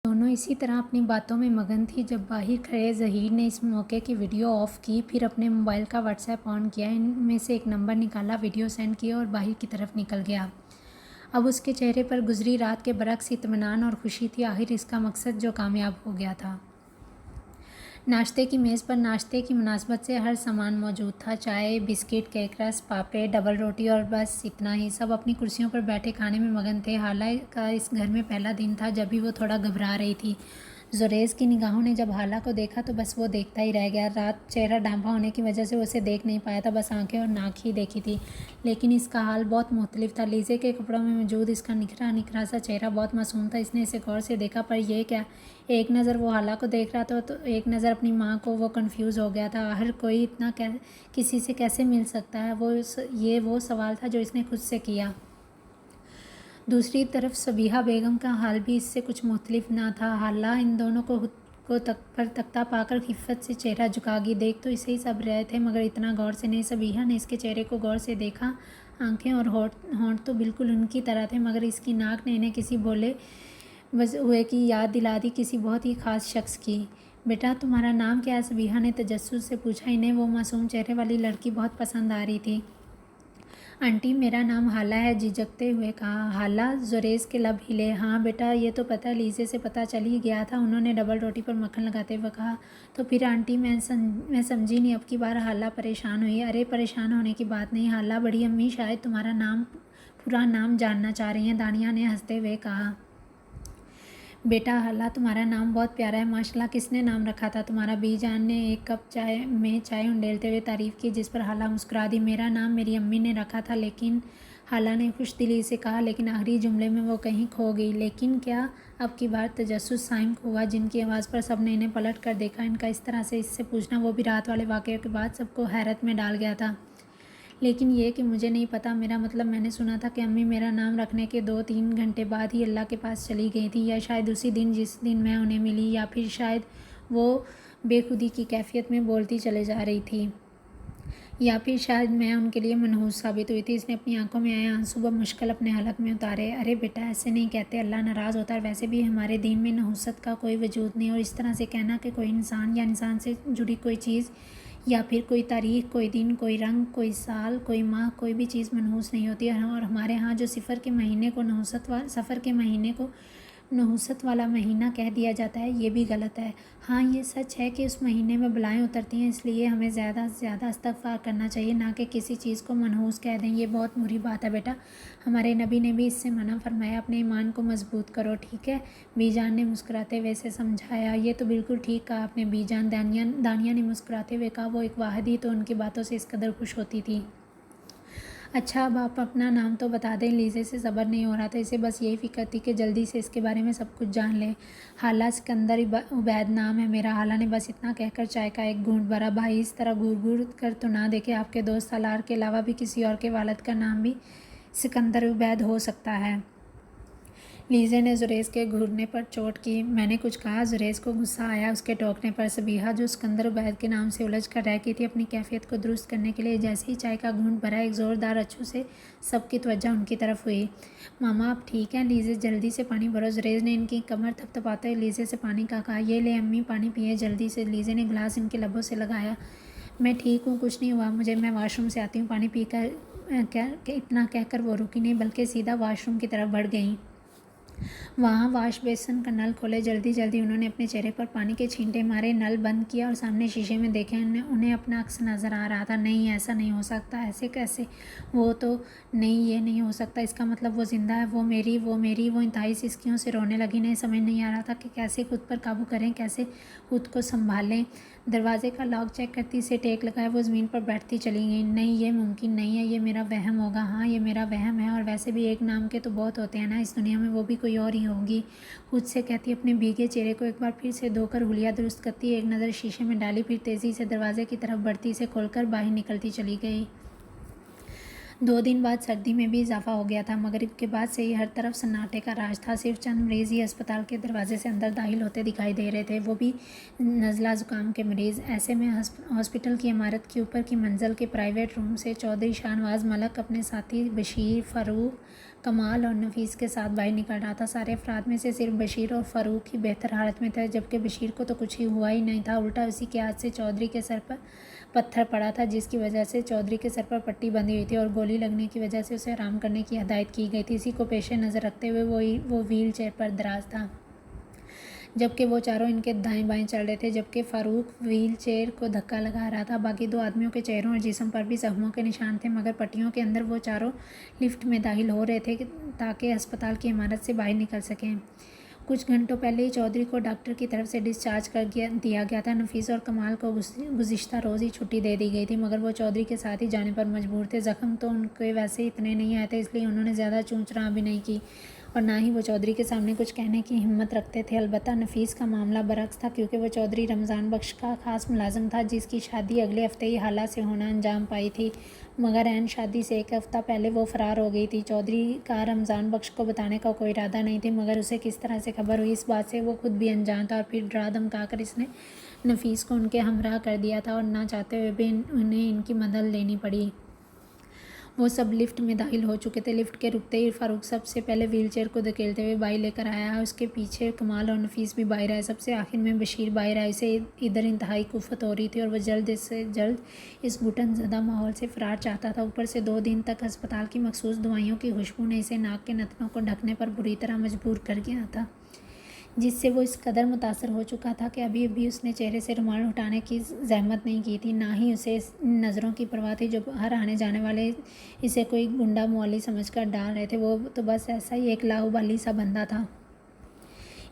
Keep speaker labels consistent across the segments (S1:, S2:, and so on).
S1: दोनों इसी तरह अपनी बातों में मगन थी जब बाहर खड़े ज़हीर ने इस मौके की वीडियो ऑफ की। फिर अपने मोबाइल का व्हाट्सएप ऑन किया, इनमें से एक नंबर निकाला, वीडियो सेंड किया और बाहर की तरफ निकल गया। अब उसके चेहरे पर गुजरी रात के बरक्स इत्मीनान और खुशी थी। आखिर इसका मकसद जो कामयाब हो गया था। नाश्ते की मेज़ पर नाश्ते की मुनासबत से हर सामान मौजूद था। चाय, बिस्किट, केक रस, पापे, डबल रोटी और बस इतना ही। सब अपनी कुर्सियों पर बैठे खाने में मगन थे। हाला का इस घर में पहला दिन था। जब भी वो थोड़ा घबरा रही थी। जुरैज़ की निगाहों ने जब हाला को देखा तो बस वो देखता ही रह गया। रात चेहरा ढांपा होने की वजह से उसे देख नहीं पाया था, बस आंखें और नाक ही देखी थी। लेकिन इसका हाल बहुत मुख्तलिफ था। लीज़े के कपड़ों में मौजूद इसका निखरा निखरा सा चेहरा बहुत मासूम था। इसने इसे गौर से देखा, पर यह क्या, एक नज़र वो हाला को देख रहा था तो एक नज़र अपनी माँ को। वो कंफ्यूज हो गया था। हर कोई इतना किसी से कैसे मिल सकता है, ये वो सवाल था जो इसने खुद से किया। दूसरी तरफ सबीहा बेगम का हाल भी इससे कुछ मुख्तलिफ ना था। हाला इन दोनों को तख्ता पाकर खिफ़्फ़त से चेहरा झुका गई। देख तो इसे ही सब रहे थे, मगर इतना गौर से नहीं। सबीहा ने इसके चेहरे को गौर से देखा। आंखें और होंठ तो बिल्कुल उनकी तरह थे, मगर इसकी नाक ने इन्हें किसी बोले बस हुए की याद दिला दी, किसी बहुत ही ख़ास शख्स की। बेटा, तुम्हारा नाम क्या है? सबीहा ने तजस्सुस से पूछा। इन्हें वो मासूम चेहरे वाली लड़की बहुत पसंद आ रही थी। आंटी, मेरा नाम हाला है, झिझकते हुए कहा हाला। जुरैज़ के लब हिले। हाँ बेटा, ये तो पता, लीज़े से पता चल ही गया था, उन्होंने डबल रोटी पर मक्खन लगाते हुए कहा। तो फिर आंटी, मैं समझी नहीं। अब की बार हाला परेशान हुई। अरे परेशान होने की बात नहीं हाला, बड़ी अम्मी शायद तुम्हारा पूरा नाम जानना चाह रही हैं, दानिया ने हंसते हुए कहा। बेटा हाला, तुम्हारा नाम बहुत प्यारा है माशाल्लाह। किसने नाम रखा था तुम्हारा? बीजान ने एक कप चाय उंडेलते हुए तारीफ़ की, जिस पर हाला मुस्कुरा दी। मेरा नाम मेरी अम्मी ने रखा था, लेकिन हाला ने खुश दिली से कहा, लेकिन आखिरी जुमले में वो कहीं खो गई। लेकिन क्या? अब की बार तजस्सुस साइम को हुआ, जिनकी आवाज़ पर सब ने इन्हें पलट कर देखा। इनका इस तरह से इससे पूछना, वो भी रात वाले वाक़ये के बाद, सबको हैरत में डाल गया था। लेकिन ये कि मुझे नहीं पता, मेरा मतलब मैंने सुना था कि अम्मी मेरा नाम रखने के 2-3 घंटे बाद ही अल्लाह के पास चली गई थी, या शायद उसी दिन जिस दिन मैं उन्हें मिली, या फिर शायद वो बेखुदी की कैफियत में बोलती चले जा रही थी, या फिर शायद मैं उनके लिए मनहूस साबित हुई थी। इसने अपनी आंखों में आए आंसू बमुश्किल अपने हलक में उतारे। अरे बेटा, ऐसे नहीं कहते, अल्लाह नाराज़ होता है। वैसे भी हमारे दीन में नहुसत का कोई वजूद नहीं, और इस तरह से कहना कि कोई इंसान या इंसान से जुड़ी कोई चीज़ या फिर कोई तारीख़, कोई दिन, कोई रंग, कोई साल, कोई माह, कोई भी चीज़ मनहूस नहीं होती है। और हमारे यहाँ जो सफ़र के महीने को नहुसत वाला महीना कह दिया जाता है, ये भी गलत है। हाँ, ये सच है कि उस महीने में बलाएँ उतरती हैं, इसलिए हमें ज़्यादा से ज़्यादा इस्तग़फ़ार करना चाहिए, ना कि किसी चीज़ को मनहूस कह दें। ये बहुत बुरी बात है बेटा, हमारे नबी ने भी इससे मना फरमाया। अपने ईमान को मजबूत करो, ठीक है? बीजान ने मुस्कुराते हुए से समझाया। ये तो बिल्कुल ठीक कहा आपने बीजान, दानिया ने मुस्कुराते हुए कहा। वो एक वाहिदी तो उनकी बातों से इस कदर खुश होती थी। अच्छा, अब आप अपना नाम तो बता दें। लीज़े से सब्र नहीं हो रहा था, इसे बस यही फ़िक्र थी कि जल्दी से इसके बारे में सब कुछ जान लें। हाला, सिकंदर उबैद नाम है मेरा। हाला ने बस इतना कहकर चाय का एक घूंट भरा। भाई, इस तरह घूर कर तो ना देखे, आपके दोस्त सालार के अलावा भी किसी और के वालिद का नाम भी सिकंदर उबैद हो सकता है। लीज़े ने जुरैज़ के घूरने पर चोट की। मैंने कुछ कहा? जुरैज़ को गुस्सा आया उसके टोकने पर। सबीहा, जो सिकंदर उबैद के नाम से उलझ कर रह गई थी, अपनी कैफियत को दुरुस्त करने के लिए जैसे ही चाय का घूंट भरा, एक ज़ोरदार अच्छू से सबकी तवज्जो उनकी तरफ हुई। मामा, आप ठीक हैं? लीज़े, जल्दी से पानी भरो। जुरैज़ ने इनकी कमर थपथपाते हुए लीज़े से पानी का कहा। ये ले अम्मी, पानी पिए जल्दी से। लीज़े ने गिलास इनके लबों से लगाया। मैं ठीक हूँ, कुछ नहीं हुआ मुझे, मैं वाशरूम से आती हूँ, पानी पी कर। इतना कहकर वो रुकी नहीं, बल्कि सीधा वाशरूम की तरफ बढ़ गई। वहाँ वाश बेसिन का नल खोले। जल्दी जल्दी उन्होंने अपने चेहरे पर पानी के छींटे मारे, नल बंद किया और सामने शीशे में देखे। उन्हें अपना अक्स नज़र आ रहा था। नहीं, ऐसा नहीं हो सकता, ऐसे कैसे? वो तो नहीं, ये नहीं हो सकता, इसका मतलब वो ज़िंदा है। वो इंतहाई सिसकियों से रोने लगी। इन्हें समझ नहीं आ रहा था कि कैसे खुद पर काबू करें, कैसे खुद को संभालें। दरवाजे का लॉक चेक करती से टेक लगाए वो ज़मीन पर बैठती चली गई। नहीं, ये मुमकिन नहीं है, ये मेरा वहम होगा। हाँ, ये मेरा वहम है, और वैसे भी एक नाम के तो बहुत होते हैं ना इस दुनिया में, वो भी कोई और ही होगी। खुद से कहती अपने भीगे चेहरे को एक बार फिर से धोकर हुलिया दुरुस्त करती, एक नज़र शीशे में डाली, फिर तेज़ी से दरवाजे की तरफ बढ़ती, इसे खोलकर बाहर निकलती चली गई। 2 दिन बाद सर्दी में भी इजाफा हो गया था। मगरिब के बाद से ही हर तरफ सन्नाटे का राज था। सिर्फ चंद मरीज़ ही अस्पताल के दरवाजे से अंदर दाखिल होते दिखाई दे रहे थे, वो भी नज़ला ज़ुकाम के मरीज़। ऐसे में हॉस्पिटल की इमारत की ऊपर की मंजिल के प्राइवेट रूम से चौधरी शाहनवाज़ मलक अपने साथी बशीर, फ़ारूक, कमाल और नफीस के साथ बाहर निकल रहा था। सारे अफराद में से सिर्फ बशीर और फ़ारूक ही बेहतर हालत में थे, जबकि बशीर को तो कुछ ही हुआ ही नहीं था। उल्टा उसी के हाथ से चौधरी के सर पर पत्थर पड़ा था, जिसकी वजह से चौधरी के सर पर पट्टी बंधी हुई थी और गोली लगने की वजह से उसे आराम करने की हदायत की गई थी। इसी को पेश नज़र रखते हुए वो व्हील चेयर पर दराज था, जबकि वो चारों इनके दाएं बाएं चल रहे थे, जबकि फ़ारूक व्हील चेयर को धक्का लगा रहा था। बाकी दो आदमियों के चेहरों और जिस्म पर भी जख्मों के निशान थे, मगर पट्टियों के अंदर वो चारों लिफ्ट में दाखिल हो रहे थे ताकि अस्पताल की इमारत से बाहर निकल सकें। कुछ घंटों पहले ही चौधरी को डॉक्टर की तरफ से डिस्चार्ज कर दिया गया था। नफीस और कमाल को गुज़िश्ता रोज़ ही छुट्टी दे दी गई थी, मगर वो चौधरी के साथ ही जाने पर मजबूर थे। ज़ख्म तो उनके वैसे इतने नहीं आए थे, इसलिए उन्होंने ज़्यादा चूंचरा भी नहीं की और ना ही वो चौधरी के सामने कुछ कहने की हिम्मत रखते थे। अलबत्ता नफीस का मामला बरक्स था, क्योंकि वो चौधरी रमज़ान बख्श का ख़ास मुलाजिम था, जिसकी शादी अगले हफ्ते ही हाला से होना अंजाम पाई थी, मगर ऐन शादी से एक हफ़्ता पहले वो फ़रार हो गई थी। चौधरी का रमज़ान बख्श को बताने का कोई इरादा नहीं थी, मगर उसे किस तरह से खबर हुई इस बात से वो खुद भी अनजान था। और फिर डरा धमका कर इसने नफीस को उनके हमरा कर दिया था और ना चाहते हुए भी उन्हें इनकी मदद लेनी पड़ी। वो सब लिफ्ट में दाखिल हो चुके थे। लिफ्ट के रुकते ही फ़ारूक सबसे पहले व्हीलचेयर को धकेलते हुए बाहर लेकर आया। उसके पीछे कमाल और नफीस भी बाहर आए। सबसे आखिर में बशीर बाहर आए। उसे इधर इंतहाई कुफ़त हो रही थी और वह जल्द से जल्द इस घुटन ज़दा माहौल से फ़रार चाहता था। ऊपर से 2 दिन तक अस्पताल की मखसूस दवाइयों की खुशबू ने इसे नाक के नथनों को ढकने पर बुरी तरह मजबूर कर गया था, जिससे वो इस कदर मुतासर हो चुका था कि अभी अभी उसने चेहरे से रुमाल उठाने की जहमत नहीं की थी। ना ही उसे नज़रों की परवाह थी जो हर आने जाने वाले इसे कोई गुंडा मौली समझकर डाल रहे थे। वो तो बस ऐसा ही एक लाहुबाली सा बंदा था।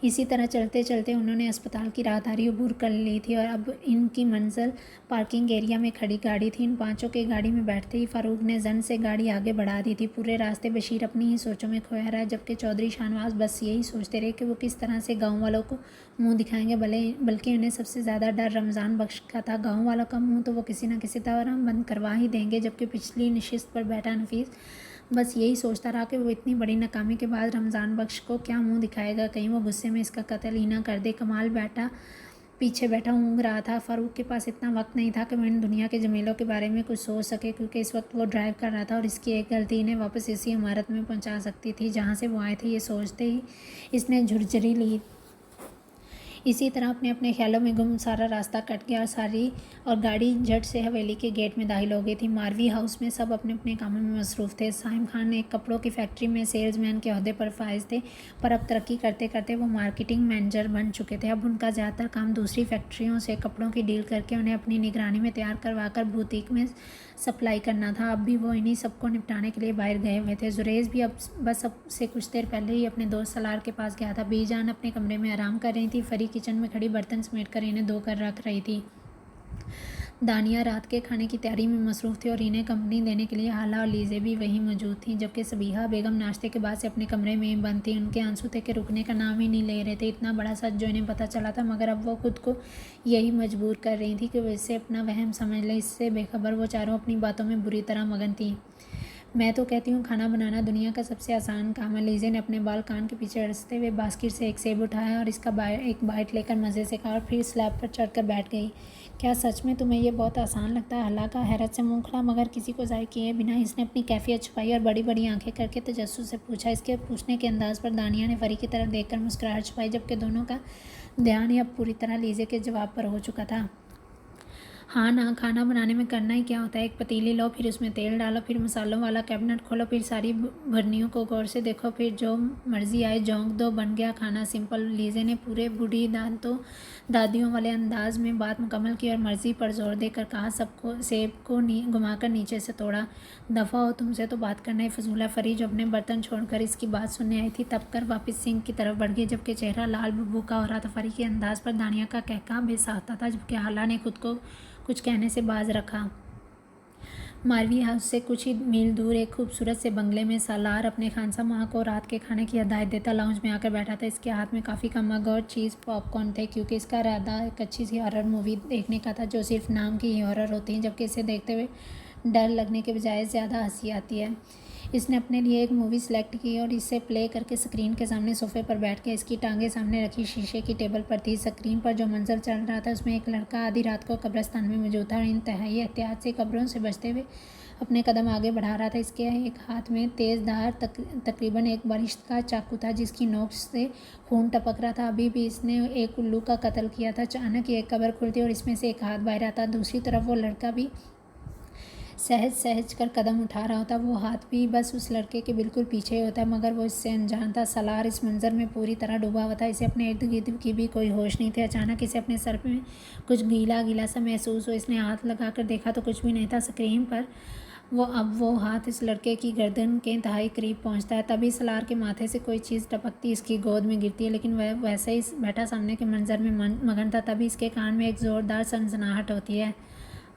S1: इसी तरह चलते चलते उन्होंने अस्पताल की राहदारी अबूर कर ली थी और अब इनकी मंजिल पार्किंग एरिया में खड़ी गाड़ी थी। इन पांचों के गाड़ी में बैठते ही फ़ारूक ने जन से गाड़ी आगे बढ़ा दी थी। पूरे रास्ते बशीर अपनी ही सोचों में खोया रहा, जबकि चौधरी शाहनवाज बस यही सोचते रहे कि वो किस तरह से गाँव वालों को मुँह दिखाएंगे। बल्कि उन्हें सबसे ज़्यादा डर रमज़ान बख्श का था। गाँव वालों का मुँह तो वो किसी न किसी तरह बंद करवा ही देंगे, जबकि पिछली नशिस्त पर बैठा नफीस बस यही सोचता रहा कि वो इतनी बड़ी नाकामी के बाद रमज़ान बख्श को क्या मुंह दिखाएगा, कहीं वो गुस्से में इसका कत्ल ही ना कर दे। कमाल पीछे बैठा ऊँग रहा था। फ़ारूक के पास इतना वक्त नहीं था कि वो इन दुनिया के झमेलों के बारे में कुछ सोच सके, क्योंकि इस वक्त वो ड्राइव कर रहा था और इसकी एक गलती इन्हें वापस इसी इमारत में पहुंचा सकती थी जहां से वो आए थे। ये सोचते ही इसने झुरझरी ली। इसी तरह अपने अपने ख्यालों में गुम सारा रास्ता कट गया और गाड़ी झट से हवेली के गेट में दाखिल हो गई थी। मारवी हाउस में सब अपने अपने कामों में मसरूफ़ थे। साइम खान एक कपड़ों की फैक्ट्री में सेल्समैन के अहदे पर फाइज थे, पर अब तरक्की करते करते वो मार्केटिंग मैनेजर बन चुके थे। अब उनका ज़्यादातर काम दूसरी फैक्ट्रियों से कपड़ों की डील करके उन्हें अपनी निगरानी में तैयार करवा कर बुटीक में सप्लाई करना था। अब भी वो इन्हीं सबको निपटाने के लिए बाहर गए हुए थे। जुरेज भी अब से कुछ देर पहले ही अपने दोस्त सलार के पास गया था। बीजान अपने कमरे में आराम कर रही थी। फरी किचन में खड़ी बर्तन समेट कर इन्हें धो कर रख रही थी। दानिया रात के खाने की तैयारी में मसरूफ़ थी और इन्हें कंपनी देने के लिए हाला और लीज़े भी वहीं मौजूद थीं, जबकि सबीहा बेगम नाश्ते के बाद से अपने कमरे में बंद थी। उनके आंसू थे कि रुकने का नाम ही नहीं ले रहे थे। इतना बड़ा सच जो इन्हें पता चला था, मगर अब वो खुद को यही मजबूर कर रही थी कि वो इससे अपना वहम समझ ले। इससे बेखबर वो चारों अपनी बातों में बुरी तरह मगन थी। मैं तो कहती हूँ खाना बनाना दुनिया का सबसे आसान काम है। लीज़े ने अपने बाल कान के पीछे अड़सते हुए बास्केट से एक सेब उठाया और इसका एक बाइट लेकर मज़े से खाया और फिर स्लैब पर चढ़कर बैठ गई। क्या सच में तुम्हें ये बहुत आसान लगता है? हला का हैरत से मुंह खुला, मगर किसी को ज़ाहिर किए बिना इसने अपनी कैफियत छुपाई और बड़ी बड़ी आंखें करके तजस्सुस से पूछा। इसके पूछने के अंदाज़ पर दानिया ने फरी की तरफ देखकर मुस्कुराहट छुपाई, जबकि दोनों का ध्यान ही अब पूरी तरह लीज़े के जवाब पर हो चुका था। हाँ ना, खाना बनाने में करना ही क्या होता है। एक पतीली लो, फिर उसमें तेल डालो, फिर मसालों वाला कैबिनेट खोलो, फिर सारी भरनियों को गौर से देखो, फिर जो मर्ज़ी आए झोंक दो, बन गया खाना सिंपल। लीज़े ने पूरे बूढ़ी दादियों वाले अंदाज में बात मुकम्मल की और मर्ज़ी पर जोर देकर कहा, सबको सेब को घुमाकर नीचे से तोड़ा। दफ़ा हो, तुमसे तो बात करना ही फजूल है। फरी जो अपने बर्तन छोड़कर इसकी बात सुनने आई थी तब कर वापस सिंक की तरफ बढ़ गई, जबकि चेहरा लाल बब्बू का हो रहा था। फरी के अंदाज पर दानिया का कहका बेसाख्ता था, जबकि हाला ने खुद को कुछ कहने से बाज रखा। मारवी हाउस से कुछ ही मील दूर एक खूबसूरत से बंगले में सालार अपने खानसामा को रात के खाने की हदायत देता लाउंज में आकर बैठा था। इसके हाथ में काफ़ी का मग और चीज़ पॉपकॉर्न थे, क्योंकि इसका इरादा एक अच्छी सी हॉरर मूवी देखने का था जो सिर्फ नाम की ही हॉरर होती है, जबकि इसे देखते हुए डर लगने के बजाय ज़्यादा हंसी आती है। इसने अपने लिए एक मूवी सेलेक्ट की और इसे प्ले करके स्क्रीन के सामने सोफे पर बैठ के इसकी टांगें सामने रखी शीशे की टेबल पर थी। स्क्रीन पर जो मंजर चल रहा था उसमें एक लड़का आधी रात को कब्रिस्तान में मौजूद था और इंतहाई एहतियात से कब्रों से बचते हुए अपने कदम आगे बढ़ा रहा था। इसके एक हाथ में तेज़ धार तकरीबन एक बरिश्त का चाकू था जिसकी नोक से खून टपक रहा था। अभी भी इसने एक उल्लू का कत्ल किया था। अचानक एक कब्र खुलती और इसमें से एक हाथ बाहर आता। दूसरी तरफ वो लड़का भी सहज सहज कर कदम उठा रहा होता। वो हाथ भी बस उस लड़के के बिल्कुल पीछे होता, मगर वो इससे अनजान था। सलार इस मंजर में पूरी तरह डूबा हुआ था। इसे अपने इर्द गिर्द की भी कोई होश नहीं थी। अचानक इसे अपने सर में कुछ गीला गीला सा महसूस हुआ। इसने हाथ लगा कर देखा तो कुछ भी नहीं था। स्क्रीन पर वो हाथ इस लड़के की गर्दन के इंतहाई करीब पहुंचता है। तभी सलार के माथे से कोई चीज़ टपकती इसकी गोद में गिरती है, लेकिन वह वैसे ही बैठा सामने के मंजर में मगन था। तभी इसके कान में एक ज़ोरदार सनसनाहट होती है।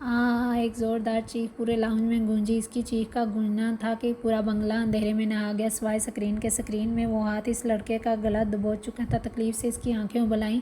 S1: एक ज़ोरदार चीख पूरे लाउंज में गूंजी। इसकी चीख का गूंजना था कि पूरा बंगला अंधेरे में नहा गया सिवाय स्क्रीन के। स्क्रीन में वो हाथ इस लड़के का गला दबोच चुका था। तकलीफ से इसकी आंखें उबल आईं।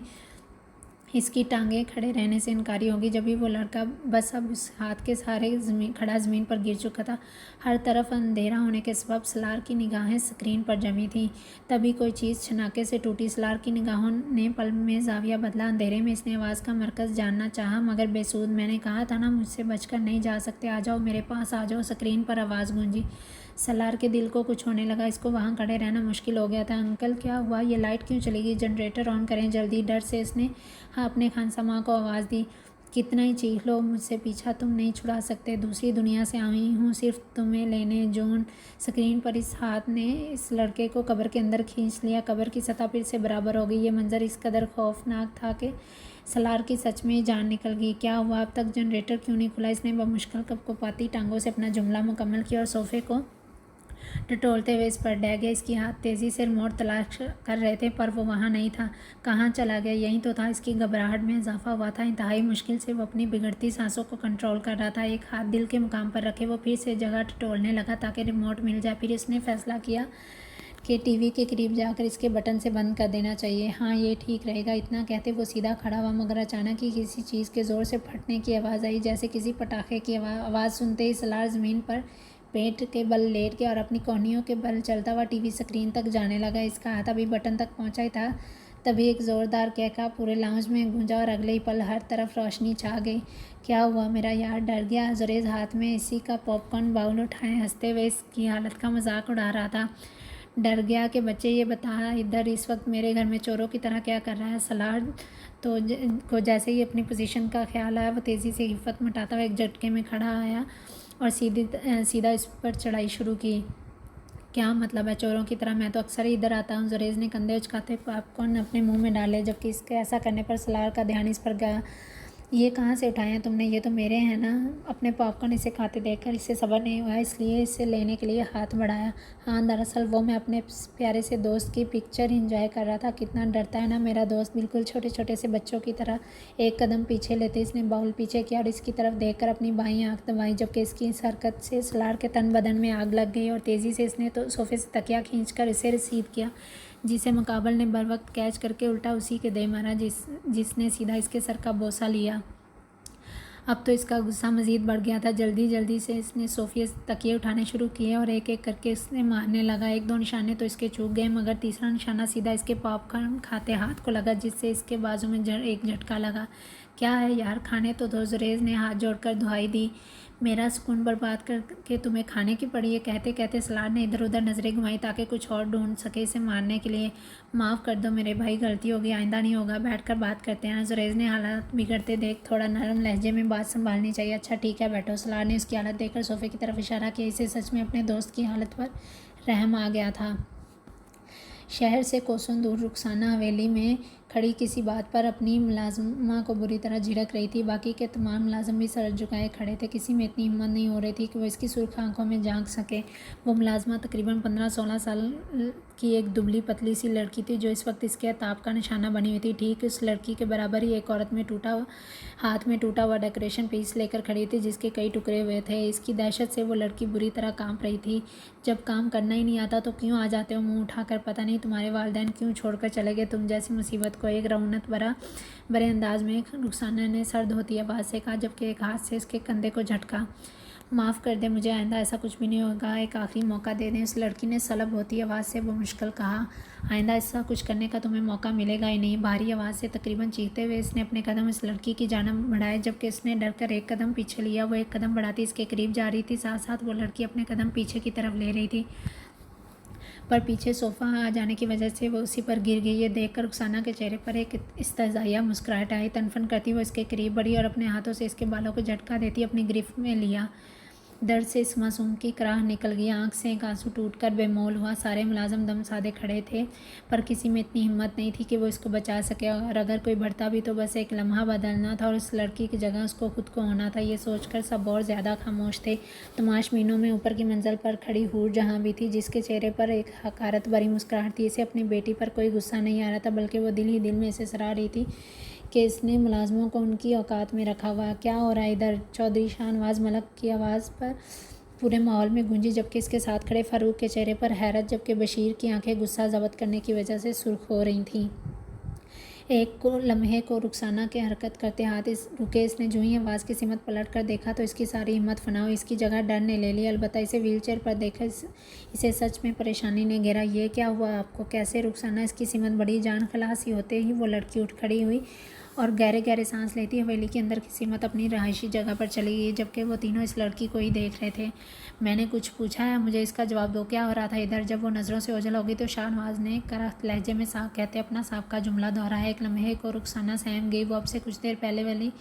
S1: इसकी टांगें खड़े रहने से इनकारी होगी। जब भी वो लड़का बस अब उस हाथ के सहारे ज़मीन पर गिर चुका था। हर तरफ अंधेरा होने के सबब सलार की निगाहें स्क्रीन पर जमी थीं। तभी कोई चीज़ छनाके से टूटी। सलार की निगाहों ने पल में जाविया बदला। अंधेरे में इसने आवाज़ का मरकज़ जानना चाहा, मगर बेसूद। मैंने कहा था ना, मुझसे बचकर नहीं जा सकते। आ जाओ, मेरे पास आ जाओ। स्क्रीन पर आवाज़ गूंजी। सलार के दिल को कुछ होने लगा। इसको वहाँ खड़े रहना मुश्किल हो गया था। अंकल, क्या हुआ? ये लाइट क्यों चली गई? जनरेटर ऑन करें जल्दी। डर से इसने अपने खानसामा को आवाज़ दी। कितना ही चीख लो, मुझसे पीछा तुम नहीं छुड़ा सकते। दूसरी दुनिया से आई हूँ सिर्फ तुम्हें लेने, जॉन। स्क्रीन पर इस हाथ ने इस लड़के को कब्र के अंदर खींच लिया। कब्र की सतह फिर से बराबर हो गई। ये मंजर इस कदर खौफनाक था कि सलार की सच में जान निकल गई। क्या हुआ? अब तक जनरेटर क्यों नहीं खुला? इसने बमुश्किल कपकपाती टांगों से अपना जुमला मुकम्मल किया और सोफे को टटोलते हुए इस पर डह गया। इसकी हाथ तेज़ी से रिमोट तलाश कर रहे थे, पर वो वहाँ नहीं था। कहाँ चला गया? यहीं तो था। इसकी घबराहट में इजाफा हुआ था। इंतहाई मुश्किल से वो अपनी बिगड़ती सांसों को कंट्रोल कर रहा था। एक हाथ दिल के मुकाम पर रखे वो फिर से जगह टटोलने लगा ताकि रिमोट मिल जाए। फिर उसने फैसला किया कि टीवी के करीब जाकर इसके बटन से बंद कर देना चाहिए। हाँ, ये ठीक रहेगा। इतना कहते वो सीधा खड़ा हुआ, मगर अचानक ही किसी चीज़ के ज़ोर से फटने की आवाज़ आई, जैसे किसी पटाखे की आवाज़। सुनते ही सलार ज़मीन पर पेट के बल लेट गया और अपनी कोहनियों के बल चलता हुआ टीवी स्क्रीन तक जाने लगा। इसका हाथ अभी बटन तक पहुंचा ही था, तभी एक ज़ोरदार कहका पूरे लाउंज में गूंजा और अगले ही पल हर तरफ रोशनी छा गई। क्या हुआ? मेरा यार डर गया। जुरेज हाथ में इसी का पॉपकॉर्न बाउल उठाए हंसते हुए इसकी हालत का मजाक उड़ा रहा था। डर गया कि बच्चे, ये बता इधर इस वक्त मेरे घर में चोरों की तरह क्या कर रहा है? सलार को जैसे ही अपनी पोजीशन का ख्याल आया, वो तेज़ी से हिफ़्फ़त मटाता हुआ एक झटके में खड़ा आया और सीधा इस पर चढ़ाई शुरू की। क्या मतलब है चोरों की तरह? मैं तो अक्सर ही इधर आता हूँ। जुरेज ने कंधे उचकाते पॉपकॉर्न अपने मुंह में डाले, जबकि इसके ऐसा करने पर सलार का ध्यान इस पर गया। ये कहाँ से उठाए हैं तुमने? ये तो मेरे हैं ना। अपने पॉपकॉर्न इसे खाते देखकर इसे सब्र नहीं हुआ, इसलिए इसे लेने के लिए हाथ बढ़ाया। हाँ, दरअसल वो मैं अपने प्यारे से दोस्त की पिक्चर एंजॉय कर रहा था। कितना डरता है ना मेरा दोस्त, बिल्कुल छोटे छोटे से बच्चों की तरह। एक कदम पीछे लेते इसने बाउल पीछे किया और इसकी तरफ देखकर अपनी बाईं आंख दबाई, जबकि इसकी इस हरकत से सलार के तन बदन में आग लग गई और तेज़ी से इसने तो सोफे से तकिया खींचकर इसे रिसीव किया, जिसे मुकाबल ने बर वक्त कैच करके उल्टा उसी के दे मारा, जिसने सीधा इसके सर का बोसा लिया। अब तो इसका गुस्सा मज़ीद बढ़ गया था। जल्दी जल्दी से इसने सोफे से तकिए उठाने शुरू किए और एक एक करके इसने मारने लगा। एक दो निशाने तो इसके चूक गए, मगर तीसरा निशाना सीधा इसके पॉपकॉर्न खाते हाथ को लगा, जिससे इसके बाजू में एक झटका लगा। क्या है यार, खाने तो दो। जुरेज ने हाथ जोड़कर दुहाई दी। मेरा सुकून बर्बाद करके तुम्हें खाने की पड़ी है। कहते कहते सलार ने इधर उधर नज़रें घुमाई ताकि कुछ और ढूंढ सके इसे मारने के लिए। माफ़ कर दो मेरे भाई, गलती हो गई, आइंदा नहीं होगा। बैठकर बात करते हैं। जुरेज ने हालात बिगड़ते देख थोड़ा नरम लहजे में बात संभालनी चाहिए। अच्छा ठीक है, बैठो। सलार ने उसकी हालत देखकर सोफे की तरफ इशारा किया। इसे सच में अपने दोस्त की हालत पर रहम आ गया था। शहर से कोसों दूर रुखसाना हवेली में खड़ी किसी बात पर अपनी मुलाजमा को बुरी तरह झिड़क रही थी। बाकी के तमाम मुलाजिम भी सर झुकाए खड़े थे। किसी में इतनी हिम्मत नहीं हो रही थी कि वो इसकी सुर्ख आंखों में झांक सके। वो मुलाजमा तकरीबन 15-16 साल की एक दुबली पतली सी लड़की थी, जो इस वक्त इसके ताप का निशाना बनी हुई थी। ठीक उस लड़की के बराबर ही एक औरत में हाथ में टूटा हुआ डेकोरेशन पीस लेकर खड़ी थी, जिसके कई टुकड़े हुए थे। इसकी दहशत से वो लड़की बुरी तरह कांप रही थी। जब काम करना ही नहीं आता तो क्यों आ जाते हो मुंह उठाकर? पता नहीं तुम्हारे वालिदैन क्यों छोड़कर चले गए तुम जैसी मुसीबत को। एक रौनक बड़े अंदाज में रुखसाना ने सर्द होती आवाज़ से कहा, जबकि एक हाथ से इसके कंधे को झटका। माफ़ कर दे मुझे, आइंदा ऐसा कुछ भी नहीं होगा, एक आखिरी मौका दे दें। उस लड़की ने सलब होती आवाज़ से मुश्किल कहा, आइंदा ऐसा कुछ करने का तुम्हें मौका मिलेगा ही नहीं। भारी आवाज़ से तकरीबन चीखते हुए इसने अपने कदम इस लड़की की जानब बढ़ाए, जबकि इसने डर कर एक कदम पीछे लिया। वो एक कदम बढ़ाती इसके करीब जा रही थी, साथ साथ वो लड़की अपने कदम पीछे की तरफ ले रही थी, पर पीछे सोफ़ा आ जाने की वजह से वो उसी पर गिर गई। ये देखकर रुखसाना के चेहरे पर एक इस्तहज़ाइया मुस्कुराहट आई। तनफन करती वो इसके करीब बढ़ी और अपने हाथों से इसके बालों को झटका देती अपनी गिरफ्त में लिया। दर्द से इस मासूम की कराह निकल गई, आंख से एक आंसू टूटकर बेमौल हुआ। सारे मुलाजम दम साधे खड़े थे, पर किसी में इतनी हिम्मत नहीं थी कि वो इसको बचा सके, और अगर कोई बढ़ता भी तो बस एक लम्हा बदलना था और उस लड़की की जगह उसको खुद को होना था। ये सोचकर सब और ज़्यादा खामोश थे। तमाश मीनों में ऊपर की मंजिल पर खड़ी हूर जहाँ भी थी, जिसके चेहरे पर एक हकारत भरी मुस्कुराहट थी। इसे अपनी बेटी पर कोई गुस्सा नहीं आ रहा था, बल्कि वो दिल ही दिल में इसे सराह रही थी कि इसने मुलाजमों को उनकी औकात में रखा हुआ। क्या हो रहा है इधर? चौधरी शाहनवाज मलक की आवाज़ पर पूरे माहौल में गूंजी, जबकि इसके साथ खड़े फ़ारूक के चेहरे पर हैरत, जबकि बशीर की आंखें गुस्सा ज़ब्त करने की वजह से सुर्ख हो रही थीं। एक को लम्हे को रुखसाना के हरकत करते हाथ रुके। इसने जो ही आवाज़ की सिमत पलट कर देखा तो इसकी सारी हिम्मत फना हुई। इसकी जगह डर ने ले ली। अलबत्ता इसे व्हीलचेयर पर देखकर इसे सच में परेशानी ने घेरा। ये क्या हुआ आपको? कैसे? रुखसाना इसकी सिमत बड़ी जान खलासी होते ही वो लड़की उठ खड़ी हुई और गहरे गहरे सांस लेती हवेली के अंदर की सिमत अपनी रहायशी जगह पर चली गई, जबकि वो तीनों इस लड़की को ही देख रहे थे। मैंने कुछ पूछा है? मुझे इसका जवाब दो, क्या हो रहा था इधर? जब वो नज़रों से ओझल हो गई तो शाहनवाज ने करख्त लहजे में साफ कहते अपना साबका जुमला दोहराया। एक लम्हे को रुखसाना सहम गई। वो अब से कुछ देर पहले वाली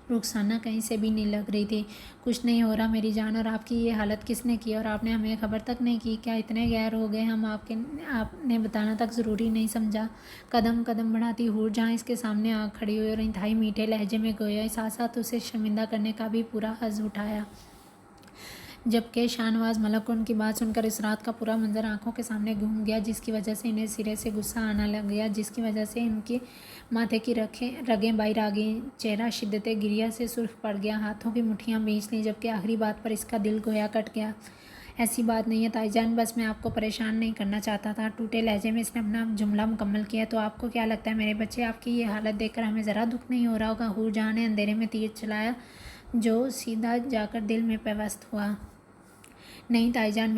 S1: रुखसाना कहीं से भी नहीं लग रही थी। कुछ नहीं हो रहा मेरी जान, और आपकी ये हालत किसने की? और आपने हमें खबर तक नहीं की? क्या इतने गैर हो गए हम आपने बताना तक ज़रूरी नहीं समझा? कदम कदम बढ़ाती हूर जहाँ इसके सामने आ खड़ी हुई और इंतहाई मीठे लहजे में गोया, साथ साथ उसे शर्मिंदा करने का भी पूरा हज़ उठाया। जबकि शाहनवाज मलक को उनकी बात सुनकर इस रात का पूरा मंजर आंखों के सामने घूम गया, जिसकी वजह से इन्हें सिरे से गुस्सा आना लग गया, जिसकी वजह से इनके माथे की रगें बाहर आ गईं। चेहरा शिद्दत गिरिया से सुर्ख पड़ गया, हाथों की मुट्ठियां भींच लीं, जबकि आखिरी बात पर इसका दिल गोया कट गया। ऐसी बात नहीं है ताईजान, बस मैं आपको परेशान नहीं करना चाहता था। टूटे लहजे में इसने अपना जुमला मुकम्मल किया। तो आपको क्या लगता है मेरे बच्चे, आपकी ये हालत देखकर हमें ज़रा दुख नहीं हो रहा होगा? हूर जहाँ ने अंधेरे में तीर चलाया जो सीधा जाकर दिल में पेवस्त हुआ। नहीं ताईजान,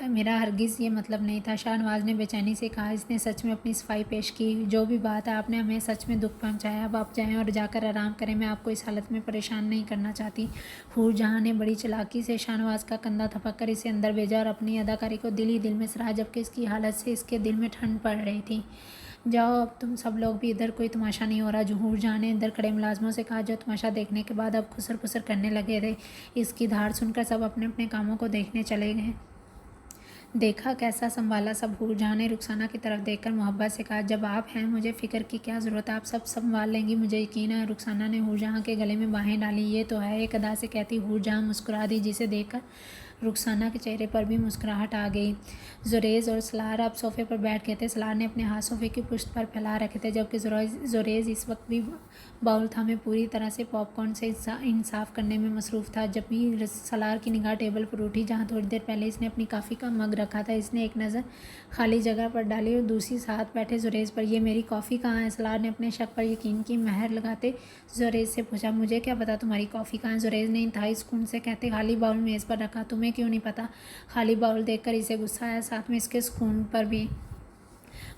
S1: मेरा हरगिज़ ये मतलब नहीं था, शाहनवाज ने बेचैनी से कहा। इसने सच में अपनी सफाई पेश की। जो भी बात है, आपने हमें सच में दुख पहुंचाया। अब आप जाएं और जाकर आराम करें, मैं आपको इस हालत में परेशान नहीं करना चाहती। हूर जहाँ ने बड़ी चालाकी से शाहनवाज का कंधा थपक कर इसे अंदर भेजा और अपनी अदाकारी को दिल ही दिल में सराहा, जबकि इसकी हालत से इसके दिल में ठंड पड़ रही थी। जाओ अब तुम सब लोग भी, इधर कोई तमाशा नहीं हो रहा। जहूर जहाँ ने इधर खड़े मुलाजमों से कहा, जो तमाशा देखने के बाद अब खुसर पुसर करने लगे थे। इसकी धार सुनकर सब अपने अपने कामों को देखने चले गए। देखा कैसा संभाला सब? हूर जहाँ ने रुखसाना की तरफ देखकर मोहब्बत से कहा, जब आप हैं मुझे फ़िक्र की क्या ज़रूरत है, आप सब संभाल लेंगी, मुझे यकीन है। रुखसाना ने हूर जहाँ के गले में बाहें डाली। ये तो है, एक अदा से कहती हूर जहाँ मुस्कुरा दी, जिसे देखकर रुखसाना के चेहरे पर भी मुस्कुराहट आ गई। जुरेज़ और सलार अब सोफ़े पर बैठ गए थे। सलार ने अपने हाथ सोफ़े की पुश्त पर फैला रखे थे, जबकि जुरेज़ इस वक्त भी बाउल था में पूरी तरह से पॉपकॉर्न से इंसाफ करने में मसरूफ़ था। जब भी सलार की निगाह टेबल पर उठी जहाँ थोड़ी देर पहले इसने अपनी कॉफ़ी का मग रखा था, इसने एक नज़र खाली जगह पर डाली और दूसरी साथ बैठे जुरेज़ पर। ये मेरी कॉफ़ी कहाँ है? सलार ने अपने शक पर यकीन की महर लगाते जुरेज़ से पूछा। मुझे क्या पता तुम्हारी कॉफ़ी कहाँ है? जुरेज़ ने इंतहाई सुकून से कहते खाली बाउल मेज़ पर रखा, तुम्हें क्यों नहीं पता? खाली बाउल देखकर इसे गुस्सा आया, साथ में इसके सुकून पर भी।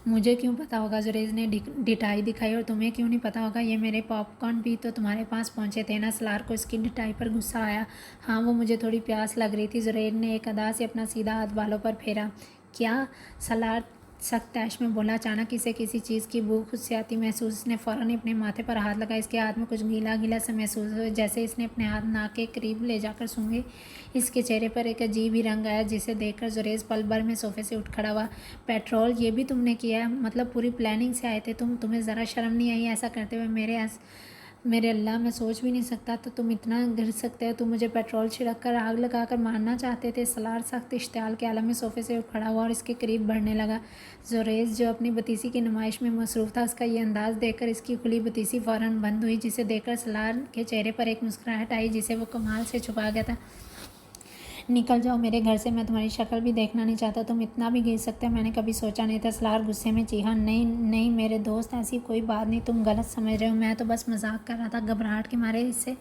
S1: मुझे क्यों पता होगा? जुरेज़ ने डिटाई दिखाई। और तुम्हें क्यों नहीं पता होगा? ये मेरे पॉपकॉर्न भी तो तुम्हारे पास पहुंचे थे ना? सलार को इसकी डिटाई पर गुस्सा आया। हाँ, वो मुझे थोड़ी प्यास लग रही थी। जुरेज़ ने एक अदा से अपना सीधा हाथ बालों पर फेरा। क्या? सलार सख्त तैश में बोला। अचानक इसे किसी चीज़ की भूख खुद से आती महसूस। इसने फ़ौरन अपने माथे पर हाथ लगा। इसके हाथ में कुछ गीला गीला सा महसूस हुआ, जैसे इसने अपने हाथ नाक के करीब ले जाकर सूंघे। इसके चेहरे पर एक अजीब ही रंग आया, जिसे देखकर जुरेज़ पल भर में सोफ़े से उठ खड़ा हुआ। पेट्रोल ये भी तुमने किया है? मतलब पूरी प्लानिंग से आए थे तुम्हें ज़रा शर्म नहीं आई ऐसा करते हुए? मेरे अल्लाह, मैं सोच भी नहीं सकता तो तुम इतना गिर सकते हो। तुम मुझे पेट्रोल छिड़क कर आग लगा कर मारना चाहते थे? सलार सख्त इश्तियाल के आलम में सोफ़े से उठ खड़ा हुआ और इसके करीब बढ़ने लगा। जुरेज़ जो अपनी बतीसी की नुमाइश में मसरूफ़ था, उसका ये अंदाज़ देखकर इसकी खुली बतीसी फ़ौरन बंद हुई, जिसे देखकर सलार के चेहरे पर एक मुस्कुराहट आई जिसे वो कमाल से छुपा गया था। निकल जाओ मेरे घर से, मैं तुम्हारी शक्ल भी देखना नहीं चाहता, तुम इतना भी गिर सकते हो, मैंने कभी सोचा नहीं था। सलार गुस्से में चीखा, नहीं नहीं मेरे दोस्त, ऐसी कोई बात नहीं, तुम गलत समझ रहे हो, मैं तो बस मजाक कर रहा था। घबराहट के मारे इससे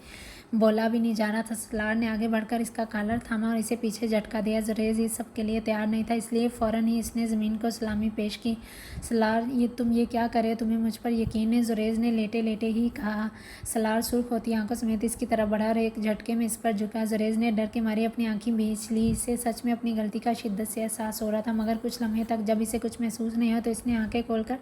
S1: बोला भी नहीं जा रहा था। सलार ने आगे बढ़कर इसका कॉलर थामा और इसे पीछे झटका दिया। जुरेज इस सब के लिए तैयार नहीं था, इसलिए फ़ौरन ही इसने ज़मीन को सलामी पेश की। सलार, तुम ये क्या कर रहे हो, तुम्हें मुझ पर यकीन है, जुरेज ने लेटे लेटे ही कहा। सलार सुर्ख होती आंखों समेत इसकी तरफ बढ़ा और एक झटके में इस पर झुका। जुरेज ने डर के मारे अपनी आंखें भींच ली। इसे सच में अपनी गलती का शिद्दत से एहसास हो रहा था, मगर कुछ लम्हे तक जब इसे कुछ महसूस नहीं हुआ तो इसने आंखें खोलकर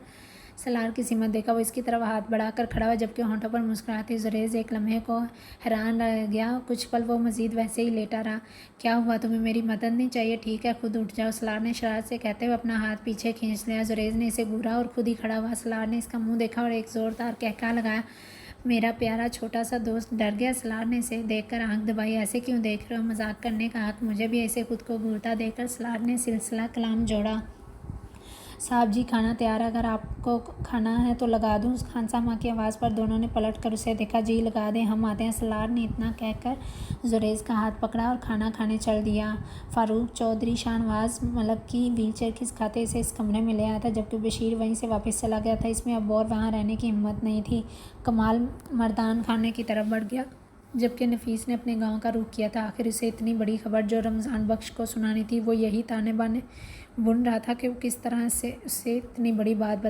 S1: सलार की सीमत देखा। वो इसकी तरफ हाथ बढ़ाकर खड़ा हुआ, जबकि होंठों पर मुस्कुराती। जुरेज एक लम्हे को हैरान रह गया। कुछ पल वो मजीद वैसे ही लेटा रहा। क्या हुआ, तुम्हें मेरी मदद नहीं चाहिए? ठीक है, खुद उठ जाओ, सलार ने शरारत से कहते हुए अपना हाथ पीछे खींच लिया। जुरेज ने इसे घूरा और खुद ही खड़ा हुआ। सलार ने इसका मुंह देखा और एक ज़ोरदार कहका लगाया। मेरा प्यारा छोटा सा दोस्त डर गया। सलार ने इसे देखकर आंख दबाई। ऐसे क्यों देख रहे हो, मजाक करने का हक मुझे भी। ऐसे खुद को घूरता देखकर सलार ने सिलसिला कलाम जोड़ा। साहब जी, खाना तैयार है, अगर आपको खाना है तो लगा दूं। खानसामा की आवाज़ पर दोनों ने पलट कर उसे देखा। जी लगा दें, हम आते हैं। सलार ने इतना कहकर जुरेज का हाथ पकड़ा और खाना खाने चल दिया। फारूक चौधरी शाहनवाज मलक की व्हीलचेयर खिसकाते इसे इस कमरे में ले आया था, जबकि बशीर वहीं से वापस चला गया था। इसमें अब और वहाँ रहने की हिम्मत नहीं थी। कमाल मर्दान खाने की तरफ बढ़ गया, जबकि नफीस ने अपने गांव का रुख किया था। आखिर उसे इतनी बड़ी खबर जो रमज़ान बख्श को सुनानी थी, वो यही ताने बाने बुन रहा था कि वो किस तरह से उससे इतनी बड़ी बात